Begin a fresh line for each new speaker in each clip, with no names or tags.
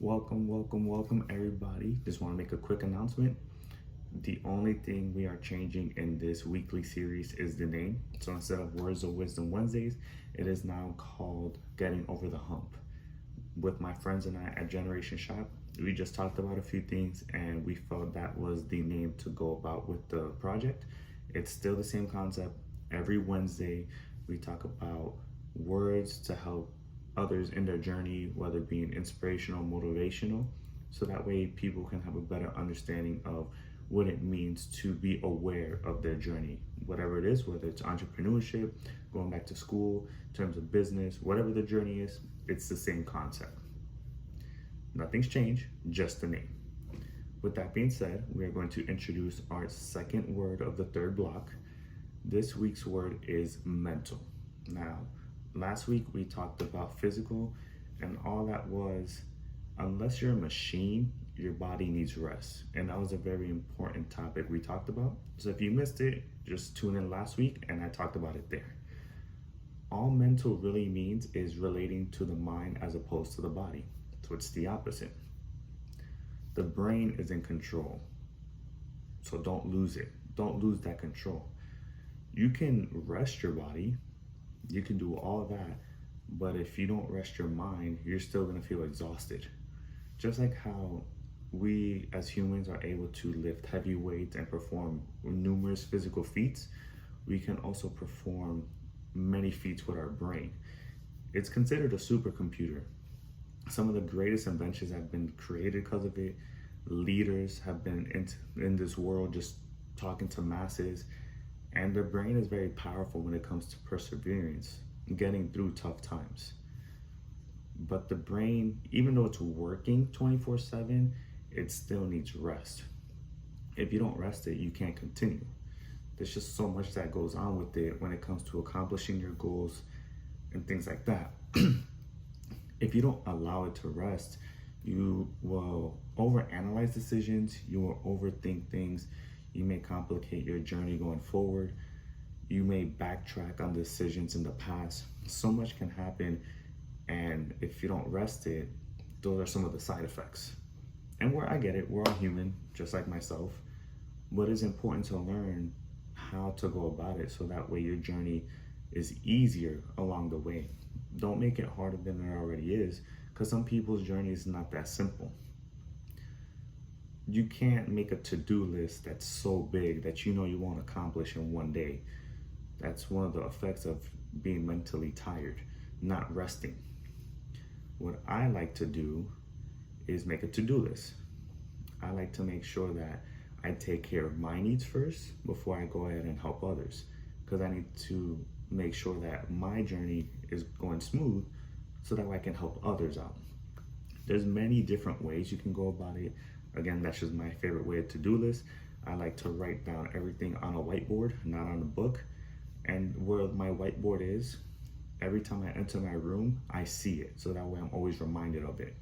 Welcome, everybody. Just want to make a quick announcement. The only thing we are changing in this weekly series is the name. So instead of Words of Wisdom Wednesdays, it is now called Getting Over the Hump. With my friends and I at Generation Shop, we just talked about a few things and we felt that was the name to go about with the project. It's still the same concept. Every Wednesday, we talk about words to help others in their journey, whether being inspirational, motivational, so that way people can have a better understanding of what it means to be aware of their journey, whatever it is, whether it's entrepreneurship, going back to school, in terms of business, whatever the journey is, it's the same concept. Nothing's changed, just the name. With that being said, we are going to introduce our second word of the third block. This week's word is mental. Now, last week we talked about physical, and all that was, unless you're a machine, your body needs rest. And that was a very important topic we talked about. So if you missed it, just tune in last week and I talked about it there. All mental really means is relating to the mind as opposed to the body. So it's the opposite. The brain is in control. So don't lose it. Don't lose that control. You can rest your body. You can do all that, but if you don't rest your mind, you're still gonna feel exhausted. Just like how we as humans are able to lift heavy weights and perform numerous physical feats, we can also perform many feats with our brain. It's considered a supercomputer. Some of the greatest inventions have been created because of it. Leaders have been in this world just talking to masses. And the brain is very powerful when it comes to perseverance, getting through tough times. But the brain, even though it's working 24/7, it still needs rest. If you don't rest it, you can't continue. There's just so much that goes on with it when it comes to accomplishing your goals and things like that. If you don't allow it to rest, you will overanalyze decisions, you will overthink things. You may complicate your journey going forward. You may backtrack on decisions in the past. So much can happen, and if you don't rest it, those are some of the side effects. And I get it, we're all human, just like myself, but it's important to learn how to go about it so that way your journey is easier along the way. Don't make it harder than it already is, because some people's journey is not that simple. You can't make a to-do list that's so big that you know you won't accomplish in one day. That's one of the effects of being mentally tired, not resting. What I like to do is make a to-do list. I like to make sure that I take care of my needs first before I go ahead and help others, because I need to make sure that my journey is going smooth so that I can help others out. There's many different ways you can go about it. Again, that's just my favorite way of to-do list. I like to write down everything on a whiteboard, not on a book. And where my whiteboard is, every time I enter my room, I see it. So that way I'm always reminded of it.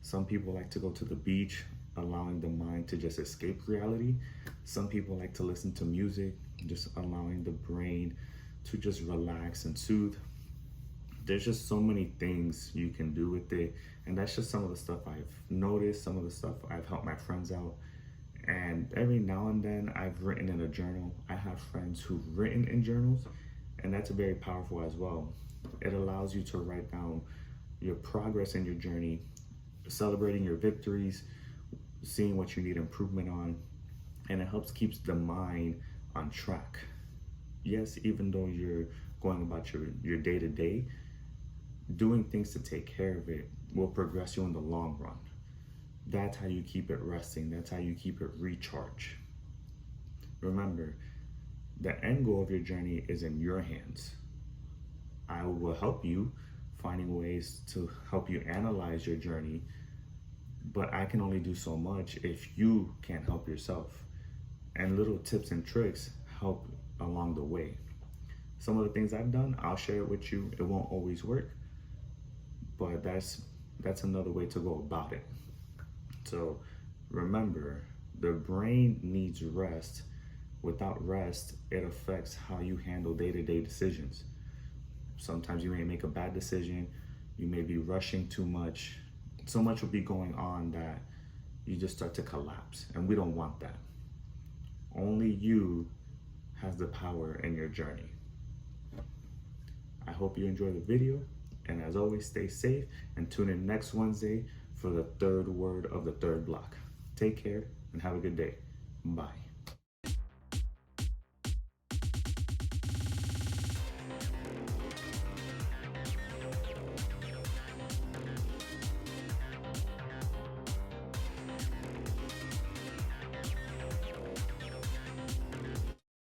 Some people like to go to the beach, allowing the mind to just escape reality. Some people like to listen to music, just allowing the brain to just relax and soothe. There's just so many things you can do with it, and that's just some of the stuff I've noticed, some of the stuff I've helped my friends out. And every now and then I've written in a journal. I have friends who've written in journals, and that's very powerful as well. It allows you to write down your progress in your journey, celebrating your victories, seeing what you need improvement on, and it helps keeps the mind on track. Yes, even though you're going about your day-to-day, doing things to take care of it will progress you in the long run. That's how you keep it resting. That's how you keep it recharged. Remember, the end goal of your journey is in your hands. I will help you finding ways to help you analyze your journey, but I can only do so much if you can't help yourself. And little tips and tricks help along the way. Some of the things I've done, I'll share it with you. It won't always work, but that's another way to go about it. So remember, the brain needs rest. Without rest, it affects how you handle day-to-day decisions. Sometimes you may make a bad decision, you may be rushing too much, so much will be going on that you just start to collapse, and we don't want that. Only you has the power in your journey. I hope you enjoy the video, and as always, stay safe and tune in next Wednesday for the third word of the third block. Take care and have a good day. Bye.